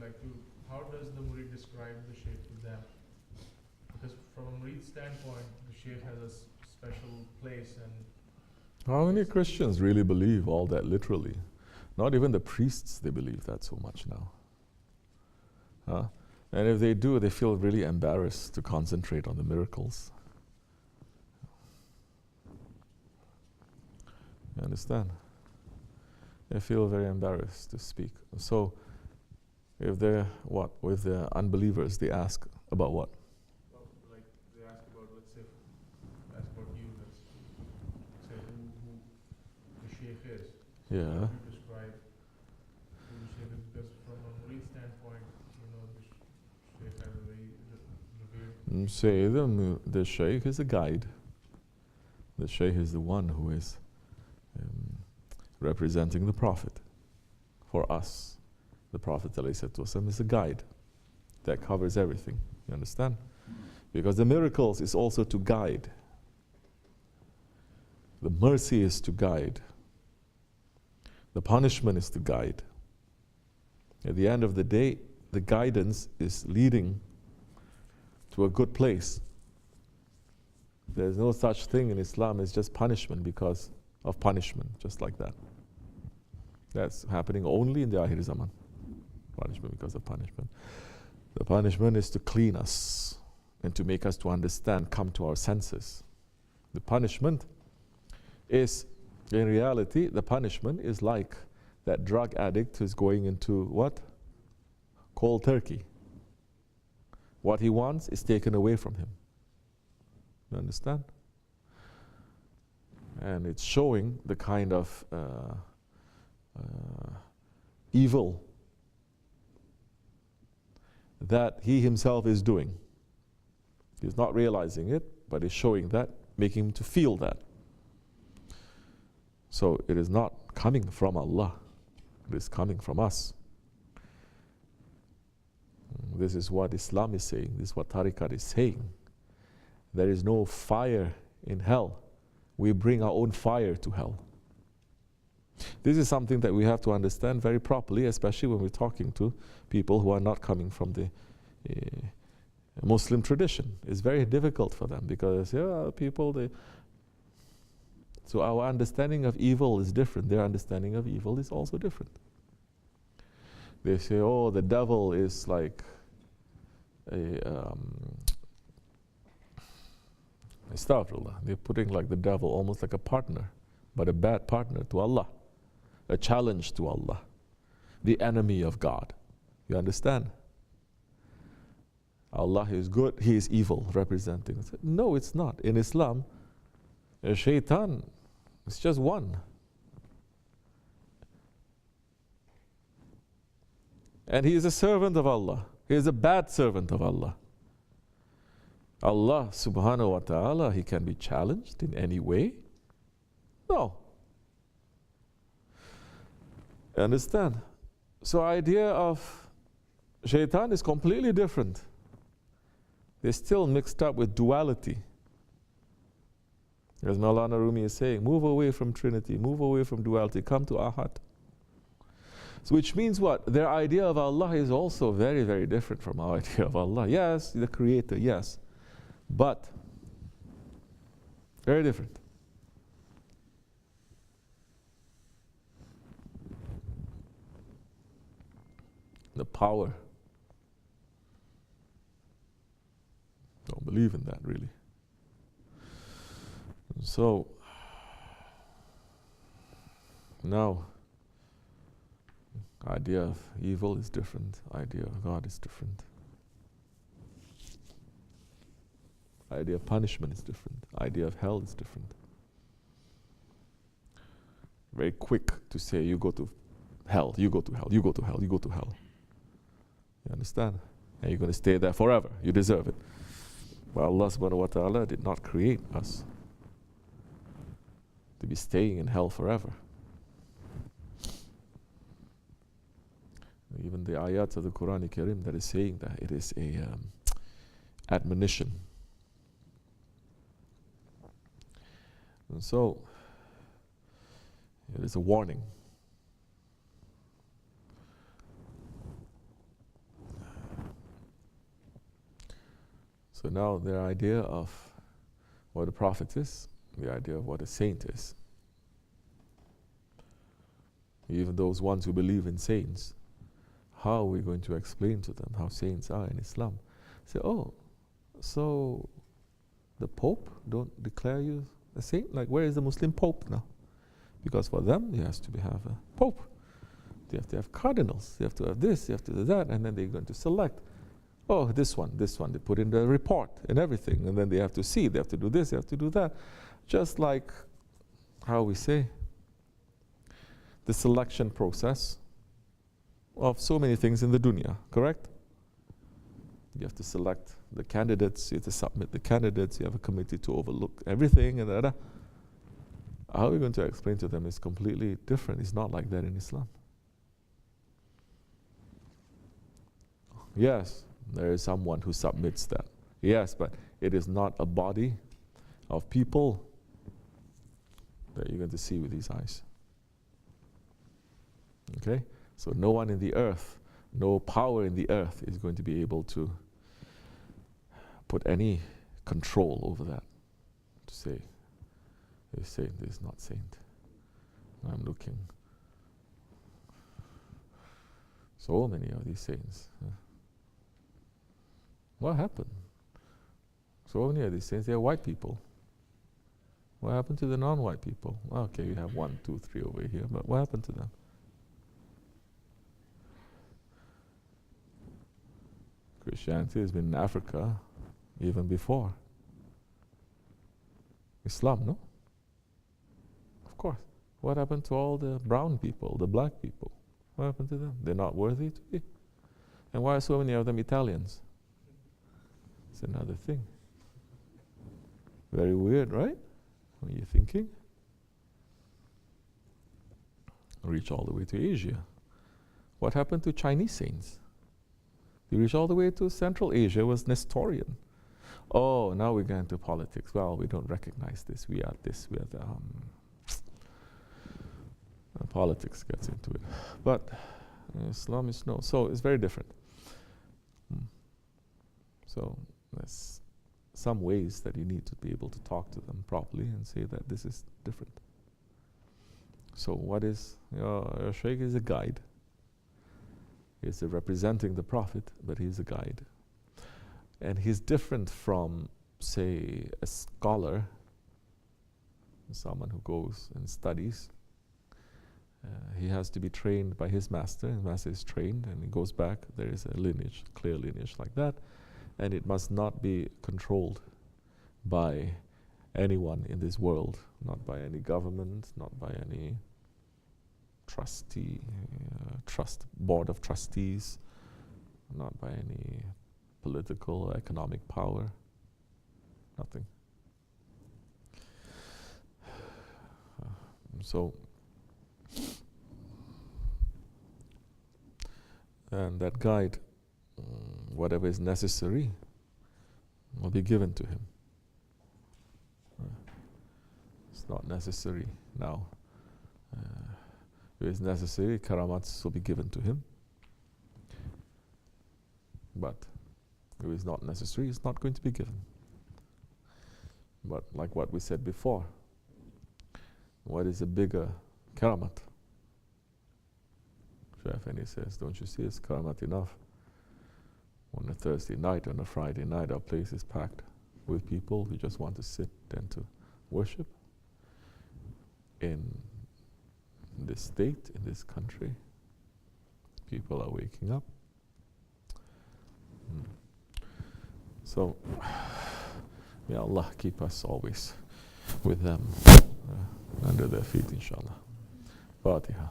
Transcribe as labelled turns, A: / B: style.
A: like to, how does the mureed describe the Shaykh to them? Because from a mureed standpoint, the Shaykh has a special place and...
B: How many Christians really believe all that literally? Not even the priests, they believe that so much now. Huh? And if they do, they feel really embarrassed to concentrate on the miracles. You understand? They feel very embarrassed to speak. So, if they're unbelievers, they ask about what?
A: Well, like they ask about, let's say, ask about you, let's say who the Shaykh is.
B: Yeah.
A: How do you describe who the Shaykh is? Because from a mureed standpoint, you know, the Shaykh has a very revered...
B: Say the Shaykh is a guide. The Shaykh is the one who is representing the Prophet. For us, the Prophet ﷺ is a guide that covers everything. You understand? Because the miracles is also to guide. The mercy is to guide. The punishment is to guide. At the end of the day, the guidance is leading to a good place. There's no such thing in Islam as just punishment because of punishment, just like that. That's happening only in the Akhir Zaman. Punishment because of punishment. The punishment is to clean us and to make us to understand, come to our senses. The punishment is, in reality, the punishment is like that drug addict who's going into what? Cold turkey. What he wants is taken away from him. You understand? And it's showing the kind of evil that he himself is doing. He's not realizing it, but is showing that, making him to feel that. So it is not coming from Allah, it is coming from us. This is what Islam is saying, this is what Tariqat is saying. There is no fire in hell. We bring our own fire to hell. This is something that we have to understand very properly, especially when we're talking to people who are not coming from the Muslim tradition. It's very difficult for them because so our understanding of evil is different. Their understanding of evil is also different. They say, oh, the devil is like astaghfirullah. They're putting like the devil almost like a partner, but a bad partner to Allah. A challenge to Allah. The enemy of God. You understand? Allah is good, He is evil, representing. No, it's not. In Islam, a shaitan is just one. And he is a servant of Allah. He is a bad servant of Allah. Allah subhanahu wa ta'ala, He can be challenged in any way? No. Understand? So idea of shaitan is completely different. They're still mixed up with duality. As Maulana Rumi is saying, move away from Trinity, move away from duality, come to Ahad. So which means what? Their idea of Allah is also very, very different from our idea of Allah. Yes, the Creator, yes. But, very different. The power. Don't believe in that really. So now idea of evil is different, idea of God is different. Idea of punishment is different, idea of hell is different. Very quick to say you go to hell, you go to hell, you go to hell, you go to hell. You understand? And you're going to stay there forever. You deserve it. But Allah subhanahu wa ta'ala did not create us to be staying in hell forever. Even the ayats of the Quran Karim that is saying that it is a admonition. And so, it is a warning. So now their idea of what a prophet is, the idea of what a saint is. Even those ones who believe in saints, how are we going to explain to them how saints are in Islam? Say, oh, so the Pope don't declare you a saint? Like, where is the Muslim Pope now? Because for them, there has to have a Pope. They have to have cardinals. They have to have this, they have to do that, and then they're going to select. Oh, this one. They put in the report and everything, and then they have to see, they have to do this, they have to do that. Just like how we say, the selection process of so many things in the dunya, correct? You have to select the candidates, you have to submit the candidates, you have a committee to overlook everything, and that. How are we going to explain to them is completely different. It's not like that in Islam. Yes, there is someone who submits that. Yes, but it is not a body of people that you're going to see with these eyes. Okay? So no one in the earth, no power in the earth is going to be able to put any control over that. To say, this saint, this is not saint. I'm looking. So many of these saints. What happened? So many of these saints, they are white people. What happened to the non-white people? Okay, you have 1, 2, 3 over here, but what happened to them? Christianity has been in Africa even before Islam, no? Of course. What happened to all the brown people, the black people? What happened to them? They're not worthy to be. And why are so many of them Italians? It's another thing. Very weird, right? What are you thinking? Reach all the way to Asia. What happened to Chinese saints? They reached all the way to Central Asia, was Nestorian. Oh, now we're going to politics. Well, we don't recognize this. We are this. We are the. Politics gets into it. But Islam is no. So it's very different. So there's some ways that you need to be able to talk to them properly and say that this is different. So what is, your Shaykh is a guide. He's representing the Prophet, but he's a guide. And he's different from, say, a scholar, someone who goes and studies. He has to be trained by his master. His master is trained, and he goes back. There is a lineage, clear lineage like that. And it must not be controlled by anyone in this world, not by any government, not by any trustee, board of trustees, not by any political or economic power, nothing. So, and that guide, whatever is necessary, will be given to him. It's not necessary now. If it is necessary, karamats will be given to him. But if it is not necessary, it's not going to be given. But like what we said before, what is a bigger karamat? Efendi says, don't you see it's karamat enough? On a Thursday night, on a Friday night, our place is packed with people who just want to sit and to worship. In this state, in this country, people are waking up. So, may Allah keep us always with them, under their feet, inshallah. Fatiha.